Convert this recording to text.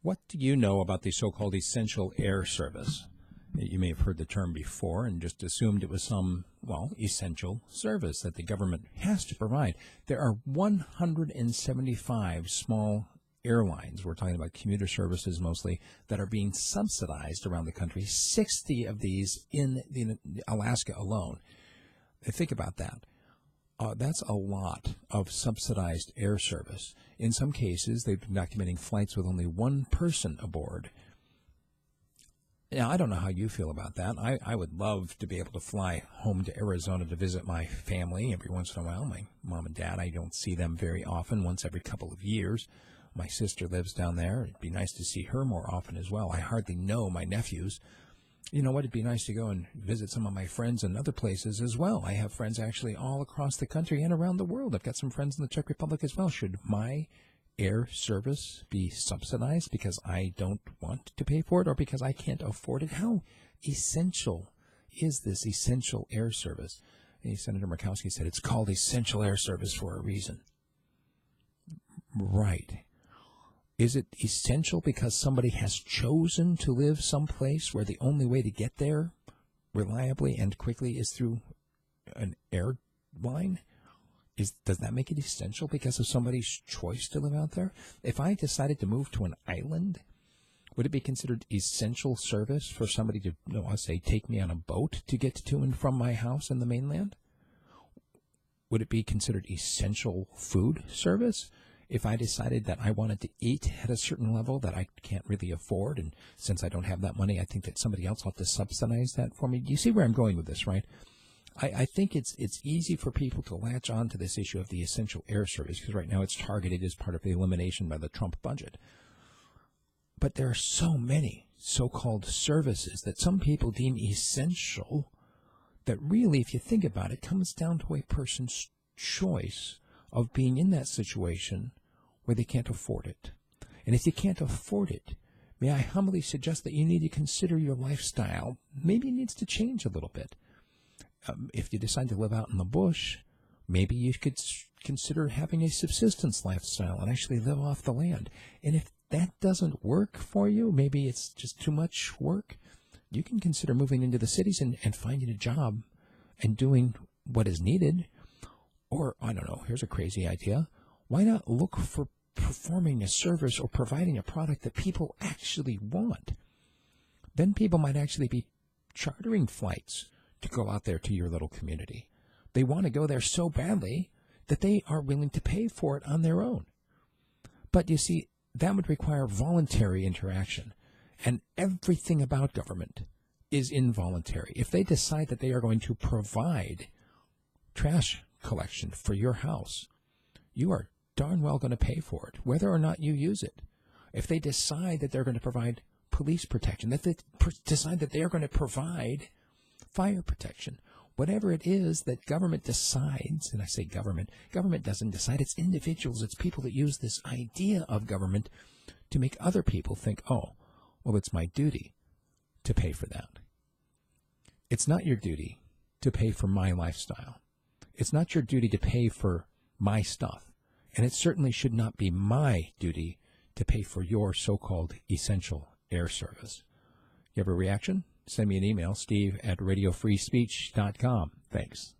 What do you know about the so-called essential air service? You may have heard the term before and just assumed it was some, essential service that the government has to provide. There are 175 small airlines, we're talking about commuter services mostly, that are being subsidized around the country, 60 of these in Alaska alone. Think about that. That's a lot of subsidized air service. In some cases, they've been documenting flights with only one person aboard. Now, I don't know how you feel about that. I would love to be able to fly home to Arizona to visit my family every once in a while. My mom and dad, I don't see them very often, once every couple of years. My sister lives down there. It'd be nice to see her more often as well. I hardly know my nephews. You know what? It'd be nice to go and visit some of my friends in other places as well. I have friends actually all across the country and around the world. I've got some friends in the Czech Republic as well. Should my air service be subsidized because I don't want to pay for it or because I can't afford it? How essential is this essential air service? And Senator Murkowski said it's called essential air service for a reason. Right. Is it essential because somebody has chosen to live someplace where the only way to get there reliably and quickly is through an airline? Does that make it essential because of somebody's choice to live out there? If I decided to move to an island, would it be considered essential service for somebody to, say, take me on a boat to get to and from my house in the mainland? Would it be considered essential food service? If I decided that I wanted to eat at a certain level that I can't really afford, and since I don't have that money, I think that somebody else ought to subsidize that for me. Do you see where I'm going with this, right? I think it's easy for people to latch on to this issue of the essential air service because right now it's targeted as part of the elimination by the Trump budget. But there are so many so-called services that some people deem essential that really, if you think about it, comes down to a person's choice of being in that situation where they can't afford it. And if you can't afford it, may I humbly suggest that you need to consider your lifestyle. Maybe it needs to change a little bit. If you decide to live out in the bush, maybe you could consider having a subsistence lifestyle and actually live off the land. And if that doesn't work for you, maybe it's just too much work, you can consider moving into the cities and finding a job and doing what is needed. Or, I don't know, here's a crazy idea. Why not look for performing a service or providing a product that people actually want? Then people might actually be chartering flights to go out there to your little community. They want to go there so badly that they are willing to pay for it on their own. But you see, that would require voluntary interaction. And everything about government is involuntary. If they decide that they are going to provide trash collection for your house, you are darn well going to pay for it, whether or not you use it. If they decide that they're going to provide police protection, that they decide that they are going to provide fire protection, whatever it is that government decides, and I say government doesn't decide, it's individuals, it's people that use this idea of government to make other people think, it's my duty to pay for that. It's not your duty to pay for my lifestyle. It's not your duty to pay for my stuff. And it certainly should not be my duty to pay for your so-called essential air service. You have a reaction? Send me an email, steve@radiofreespeech.com. Thanks.